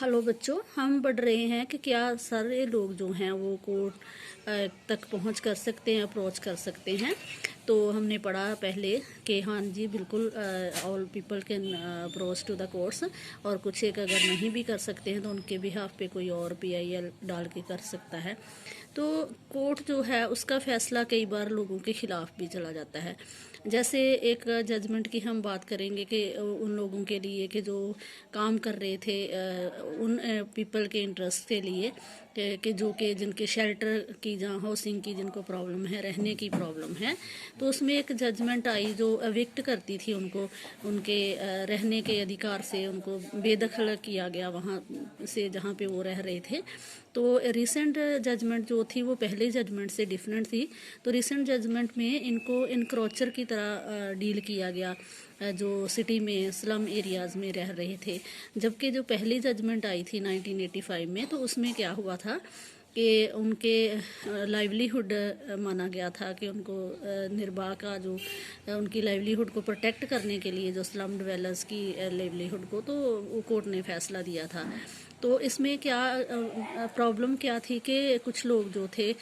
Hello बच्चों, हम पढ़ रहे हैं कि क्या सारे लोग जो हैं वो कोर्ट तक पहुंच कर सकते हैं, अप्रोच कर सकते हैं। तो हमने पढ़ा पहले कि हाँ जी बिल्कुल, all people can approach to the courts. और कुछ एक अगर नहीं भी कर सकते हैं तो उनके बिहाफ पे कोई और PIL डाल के कर सकता है। तो कोर्ट जो है उसका फैसला कई बार लोगों के खिलाफ भी चला जाता है। जैसे एक जजमेंट की हम बात करेंगे कि उन लोगों के लिए कि जो काम कर रहे थे उन पीपल के इंटरेस्ट के लिए कि जो कि जिनके शेल्टर की जहाँ हाउसिंग की जिनको प्रॉब्लम है, रहने की प्रॉब्लम है, तो उसमें एक जजमेंट आई जो अविक्ट करती थी उनको, उनके रहने के अधिकार से उनको बेदखल किया गया वहाँ से जहाँ पे वो रह रहे थे। तो रिसेंट जजमेंट जो थी वो पहले जजमेंट से डिफरेंट थी। तो रिसेंट जजमेंट में इनको इनक्रोचर की तरह डील किया गया जो सिटी में स्लम एरियाज़ में रह रहे थे। जबकि जो पहली जजमेंट आई थी 1985 में, तो उसमें क्या हुआ था कि उनके लाइवलीहुड माना गया था कि उनको निर्वाह का जो उनकी लाइवलीहुड को प्रोटेक्ट करने के लिए जो स्लम डिवेलपर्स की लाइवलीहुड को, तो वो कोर्ट ने फैसला दिया था। तो इसमें क्या प्रॉब्लम क्या थी कि कुछ लोग जो थे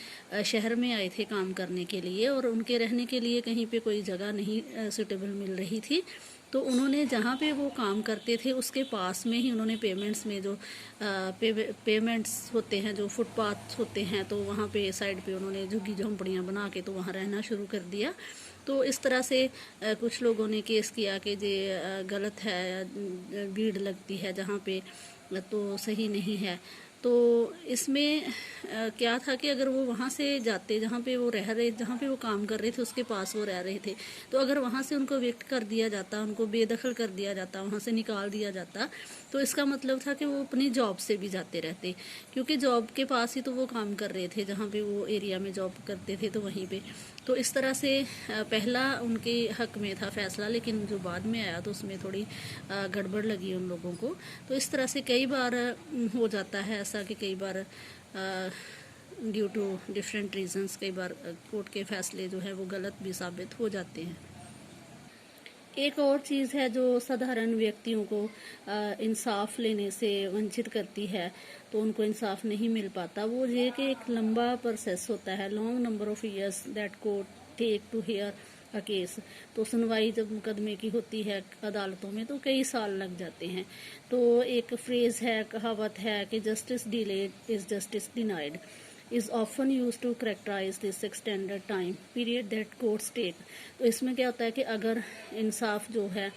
शहर में आए थे काम करने के लिए और उनके रहने के लिए कहीं पे कोई जगह नहीं सूटेबल मिल रही थी। तो उन्होंने जहाँ पे वो काम करते थे उसके पास में ही उन्होंने पेमेंट्स में जो पेमेंट्स होते हैं, जो फुटपाथ होते हैं, तो वहाँ पे साइड पे उन्होंने झुग्गी झोंपड़ियाँ बना के तो वहाँ रहना शुरू कर दिया। तो इस तरह से कुछ लोगों ने केस किया कि ये गलत है, भीड़ लगती है जहाँ पे, तो सही नहीं है। तो इसमें क्या था कि अगर वो वहाँ से जाते जहाँ पे वो रह रहे, जहाँ पे वो काम कर रहे थे उसके पास वो रह रहे थे, तो अगर वहाँ से उनको इविक्ट कर दिया जाता, उनको बेदखल कर दिया जाता, वहाँ से निकाल दिया जाता, तो इसका मतलब था कि वो अपनी जॉब से भी जाते रहते, क्योंकि जॉब के पास ही तो वो काम कर रहे थे, जहाँ पे वो एरिया में जॉब करते थे तो वहीं पे। तो इस तरह से पहला उनके हक में था फैसला, लेकिन जो बाद में आया तो उसमें थोड़ी गड़बड़ लगी उन लोगों को। तो इस तरह से कई बार हो जाता है ऐसा कि कई बार ड्यू टू डिफरेंट रीजंस कई बार कोर्ट के फैसले जो है वो गलत भी साबित हो जाते हैं। एक और चीज़ है जो साधारण व्यक्तियों को इंसाफ लेने से वंचित करती है, तो उनको इंसाफ नहीं मिल पाता, वो ये कि एक लंबा प्रोसेस होता है, long number of years that court take to hear a case. तो सुनवाई जब मुकदमे की होती है अदालतों में तो कई साल लग जाते हैं। तो एक फ्रेज है, कहावत है कि justice delayed is justice denied is often used to characterize this extended time period that courts take। तो इसमें क्या होता है कि अगर इंसाफ जो है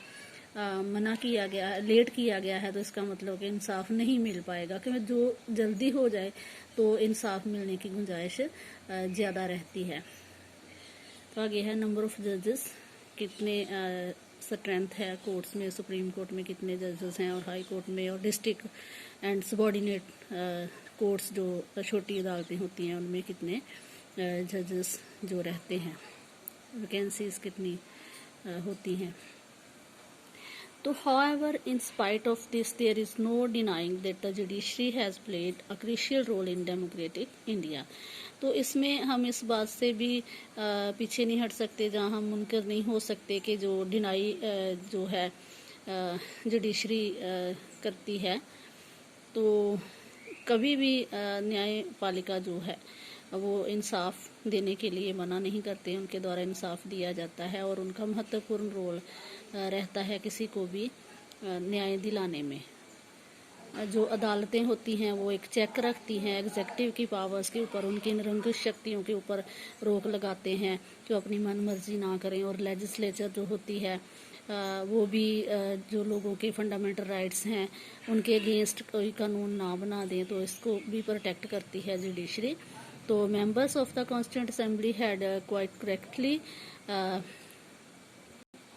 मना किया गया है, लेट किया गया है, तो इसका मतलब कि इंसाफ नहीं मिल पाएगा, कि जो जल्दी हो जाए तो इंसाफ मिलने की गुंजाइश ज़्यादा रहती है। तो आगे है नंबर ऑफ जजेस, कितने स्ट्रेंथ है कोर्ट्स में, सुप्रीम कोर्ट में कितने जजेस हैं और हाई कोर्ट में और डिस्ट्रिक्ट एंड सबॉर्डिनेट कोर्ट्स जो छोटी अदालतें होती हैं उनमें कितने जजेस जो रहते हैं, वैकेंसीज कितनी होती हैं। तो however, in spite of this, there is no denying that the judiciary has played a crucial role in democratic India। तो इसमें हम इस बात से भी पीछे नहीं हट सकते, जहाँ हम मुनकर नहीं हो सकते कि जो डिनाई जो है जुडिशरी करती है, तो कभी भी न्यायपालिका जो है वो इंसाफ देने के लिए मना नहीं करते, उनके द्वारा इंसाफ दिया जाता है और उनका महत्वपूर्ण रोल रहता है किसी को भी न्याय दिलाने में। जो अदालतें होती हैं वो एक चेक रखती हैं एग्जेक्टिव की पावर्स के ऊपर, उनकी निरंकुश शक्तियों के ऊपर रोक लगाते हैं जो अपनी मन मर्जी ना करें। और लेजिस्लेचर जो होती है वो भी जो लोगों के फंडामेंटल राइट्स हैं उनके अगेंस्ट कोई कानून ना बना दें, तो इसको भी प्रोटेक्ट करती है जुडिशरी। तो members of the constituent assembly had quite correctly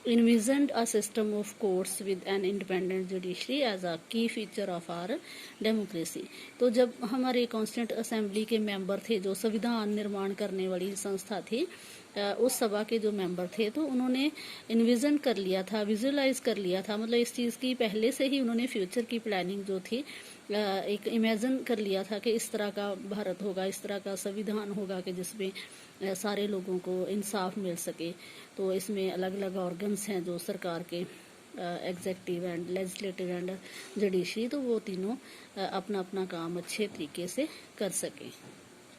envisioned a system of courts with an independent judiciary as a key feature of our democracy। तो जब हमारे कॉन्स्टिट्यूंट असेंबली के मेंबर थे, जो संविधान निर्माण करने वाली संस्था थी, उस सभा के जो मेंबर थे, तो उन्होंने इन्विजन कर लिया था, विजुअलाइज कर लिया था, मतलब इस चीज़ की पहले से ही उन्होंने फ्यूचर की प्लानिंग जो थी एक इमेजिन कर लिया था कि इस तरह का भारत होगा, इस तरह का संविधान होगा कि जिसमें सारे लोगों को इंसाफ मिल सके। तो इसमें अलग अलग ऑर्गन्स हैं जो सरकार के executive and legislative and judiciary, तो वो तीनों अपना अपना काम अच्छे तरीके से कर सकें।